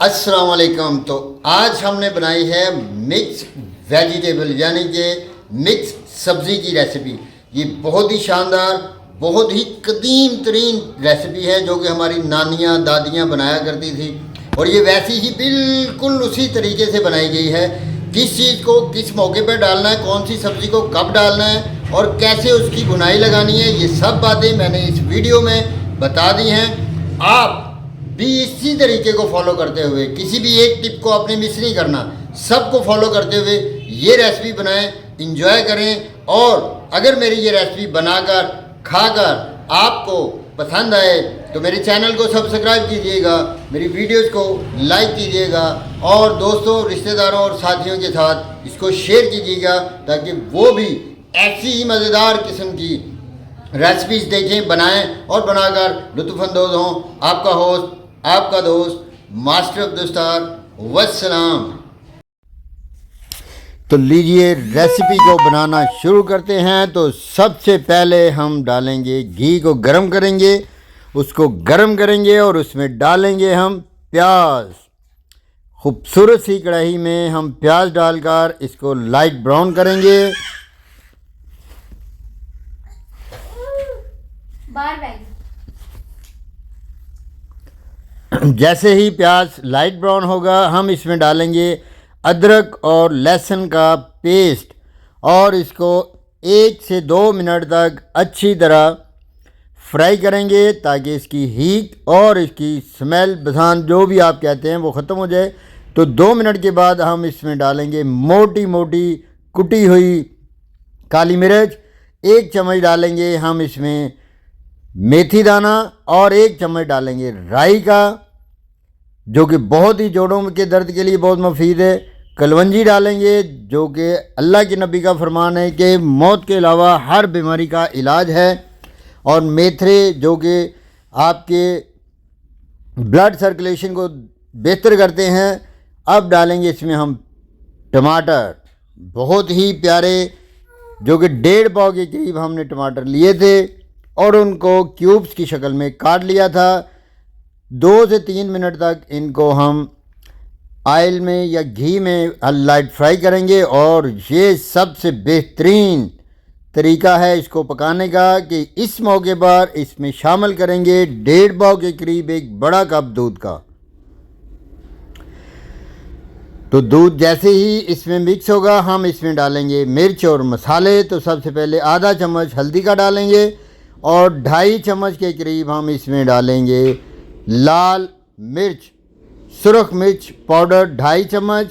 अस्सलाम वालेकुम। तो आज हमने बनाई है मिक्स वेजिटेबल यानी कि मिक्स सब्ज़ी की रेसिपी। ये बहुत ही शानदार, बहुत ही कदीम तरीन रेसिपी है जो कि हमारी नानियाँ दादियाँ बनाया करती थी और ये वैसी ही बिल्कुल उसी तरीके से बनाई गई है। किस चीज़ को किस मौके पर डालना है, कौन सी सब्ज़ी को कब डालना है और कैसे उसकी बुनाई लगानी है, ये सब बातें मैंने इस वीडियो में बता दी हैं। आप भी इसी तरीके को फॉलो करते हुए, किसी भी एक टिप को आपने मिस नहीं करना, सबको फॉलो करते हुए ये रेसिपी बनाएं, इंजॉय करें। और अगर मेरी ये रेसिपी बनाकर खाकर आपको पसंद आए तो मेरे चैनल को सब्सक्राइब कीजिएगा, मेरी वीडियोस को लाइक कीजिएगा और दोस्तों, रिश्तेदारों और साथियों के साथ इसको शेयर कीजिएगा ताकि वो भी ऐसी ही मज़ेदार किस्म की रेसिपीज देखें, बनाएं और बनाकर लुत्फ़अंदोज़ हों। आपका होस्ट, आपका दोस्त मास्टर अब्दुल सत्तार, वस्सलाम। तो लीजिए रेसिपी को बनाना शुरू करते हैं। तो सबसे पहले हम डालेंगे घी को गरम करेंगे, उसको गरम करेंगे और उसमें डालेंगे हम प्याज। खूबसूरत सी कढ़ाई में हम प्याज डालकर इसको लाइट ब्राउन करेंगे। जैसे ही प्याज लाइट ब्राउन होगा हम इसमें डालेंगे अदरक और लहसुन का पेस्ट और इसको 1 से 2 मिनट तक अच्छी तरह फ्राई करेंगे ताकि इसकी हीट और इसकी स्मेल, बसान जो भी आप कहते हैं वो ख़त्म हो जाए। तो 2 मिनट के बाद हम इसमें डालेंगे मोटी मोटी कुटी हुई काली मिर्च। 1 चम्मच डालेंगे हम इसमें मेथी दाना और 1 चम्मच डालेंगे राई का, जो कि बहुत ही जोड़ों के दर्द के लिए बहुत मुफीद है। कलवंजी डालेंगे जो कि अल्लाह के नबी का फरमान है कि मौत के अलावा हर बीमारी का इलाज है। और मेथरे जो कि आपके ब्लड सर्कुलेशन को बेहतर करते हैं। अब डालेंगे इसमें हम टमाटर, बहुत ही प्यारे, जो कि 1.5 पाव के करीब हमने टमाटर लिए थे और उनको क्यूब्स की शक्ल में काट लिया था। 2 से 3 मिनट तक इनको हम ऑयल में या घी में लाइट फ्राई करेंगे और ये सबसे बेहतरीन तरीका है इसको पकाने का कि इस मौके पर इसमें शामिल करेंगे 1.5 पाव के करीब एक बड़ा कप दूध का। तो दूध जैसे ही इसमें मिक्स होगा हम इसमें डालेंगे मिर्च और मसाले। तो सबसे पहले आधा चम्मच हल्दी का डालेंगे और 2.5 चम्मच के करीब हम इसमें डालेंगे लाल मिर्च, सुरख मिर्च पाउडर 2.5 चम्मच।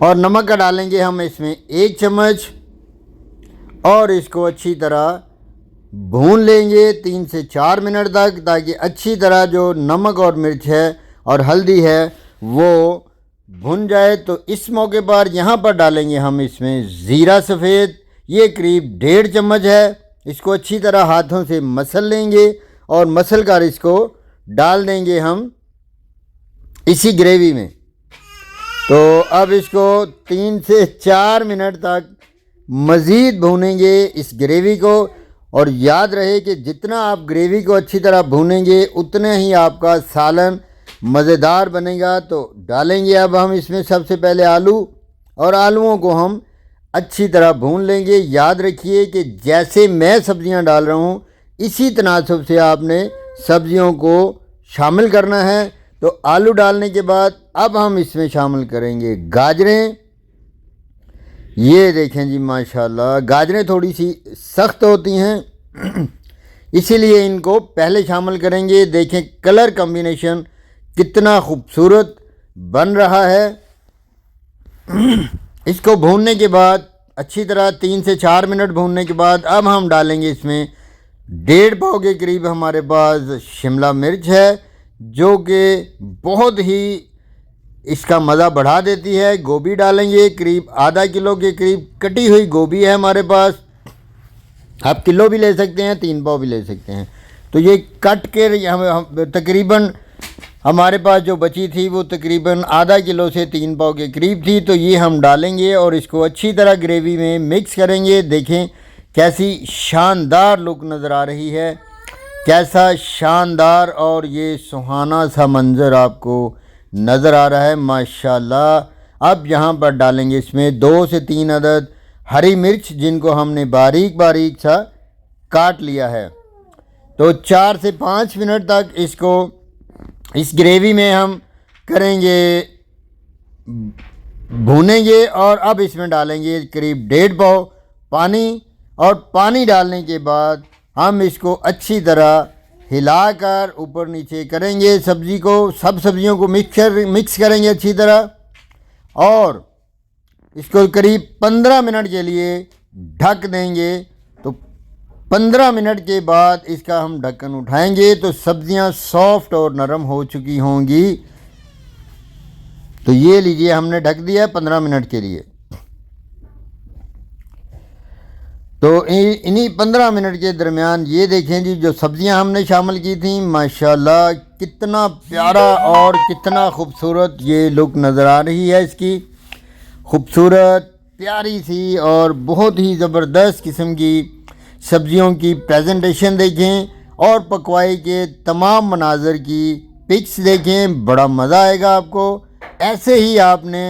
और नमक का डालेंगे हम इसमें 1 चम्मच और इसको अच्छी तरह भून लेंगे 3 से 4 मिनट तक ताकि अच्छी तरह जो नमक और मिर्च है और हल्दी है वो भुन जाए। तो इस मौके पर यहाँ पर डालेंगे हम इसमें ज़ीरा सफ़ेद, ये करीब 1.5 चम्मच है। इसको अच्छी तरह हाथों से मसल लेंगे और मसल कर इसको डाल देंगे हम इसी ग्रेवी में। तो अब इसको 3 से 4 मिनट तक मज़ीद भूनेंगे इस ग्रेवी को। और याद रहे कि जितना आप ग्रेवी को अच्छी तरह भूनेंगे उतने ही आपका सालन मज़ेदार बनेगा। तो डालेंगे अब हम इसमें सबसे पहले आलू और आलूओं को हम अच्छी तरह भून लेंगे। याद रखिए कि जैसे मैं सब्ज़ियां डाल रहा हूं इसी तनासब से आपने सब्ज़ियों को शामिल करना है। तो आलू डालने के बाद अब हम इसमें शामिल करेंगे गाजरें। ये देखें जी माशाल्लाह, गाजरें थोड़ी सी सख्त होती हैं इसीलिए इनको पहले शामिल करेंगे। देखें कलर कॉम्बिनेशन कितना खूबसूरत बन रहा है। इसको भूनने के बाद अच्छी तरह 3 से 4 मिनट भूनने के बाद अब हम डालेंगे इसमें 1.5 पाव के करीब हमारे पास शिमला मिर्च है, जो कि बहुत ही इसका मज़ा बढ़ा देती है। गोभी डालेंगे, करीब आधा किलो के करीब कटी हुई गोभी है हमारे पास। आप किलो भी ले सकते हैं, 3 पाव भी ले सकते हैं। तो ये कट के तकरीबन हमारे पास जो बची थी वो तकरीबन आधा किलो से 3 पाव के करीब थी। तो ये हम डालेंगे और इसको अच्छी तरह ग्रेवी में मिक्स करेंगे। देखें कैसी शानदार लुक नज़र आ रही है, कैसा शानदार और ये सुहाना सा मंज़र आपको नज़र आ रहा है माशाल्लाह। अब यहाँ पर डालेंगे इसमें 2 से 3 अदद हरी मिर्च, जिनको हमने बारीक बारीक सा काट लिया है। तो 4 से 5 मिनट तक इसको इस ग्रेवी में हम करेंगे, भूनेंगे। और अब इसमें डालेंगे करीब 1.5 पाव पानी, और पानी डालने के बाद हम इसको अच्छी तरह हिलाकर ऊपर नीचे करेंगे। सब्ज़ी को, सब सब्जियों को मिक्स करेंगे अच्छी तरह, और इसको करीब 15 मिनट के लिए ढक देंगे। तो 15 मिनट के बाद इसका हम ढक्कन उठाएंगे तो सब्जियां सॉफ्ट और नरम हो चुकी होंगी। तो ये लीजिए, हमने ढक दिया 15 मिनट के लिए। तो इन्हीं 15 मिनट के दरमियान ये देखें जी, जो सब्जियां हमने शामिल की थी माशाल्लाह कितना प्यारा और कितना खूबसूरत ये लुक नज़र आ रही है। इसकी खूबसूरत प्यारी सी और बहुत ही ज़बरदस्त किस्म की सब्जियों की प्रेजेंटेशन देखें और पकवाई के तमाम मनाजर की पिक्स देखें, बड़ा मज़ा आएगा आपको। ऐसे ही आपने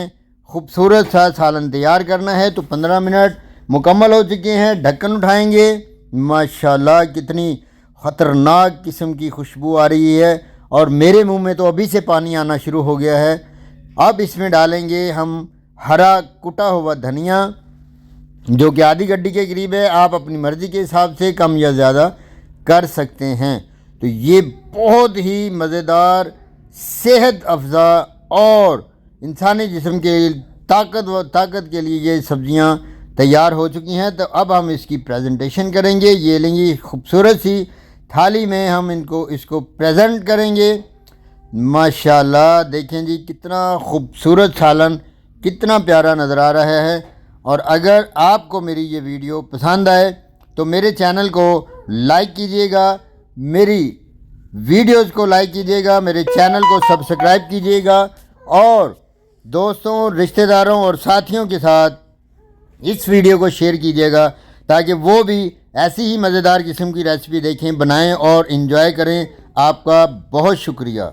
खूबसूरत सा सालन तैयार करना है। तो 15 मिनट मुकम्मल हो चुके हैं, ढक्कन उठाएंगे। माशाल्लाह कितनी ख़तरनाक किस्म की खुशबू आ रही है, और मेरे मुंह में तो अभी से पानी आना शुरू हो गया है। अब इसमें डालेंगे हम हरा कुटा हुआ धनिया, जो कि आधी गड्डी के करीब है। आप अपनी मर्ज़ी के हिसाब से कम या ज़्यादा कर सकते हैं। तो ये बहुत ही मज़ेदार, सेहत अफ़ज़ा और इंसानी जिस्म के ताकत के लिए ये सब्ज़ियाँ तैयार हो चुकी हैं। तो अब हम इसकी प्रेजेंटेशन करेंगे। ये लेंगे खूबसूरत सी थाली में, हम इसको प्रेजेंट करेंगे। माशाल्लाह देखें जी, कितना खूबसूरत सालन, कितना प्यारा नज़र आ रहा है। और अगर आपको मेरी ये वीडियो पसंद आए तो मेरे चैनल को लाइक कीजिएगा, मेरी वीडियोस को लाइक कीजिएगा, मेरे चैनल को सब्सक्राइब कीजिएगा, और दोस्तों, रिश्तेदारों और साथियों के साथ इस वीडियो को शेयर कीजिएगा, ताकि वो भी ऐसी ही मज़ेदार किस्म की रेसिपी देखें, बनाएं और इन्जॉय करें। आपका बहुत शुक्रिया।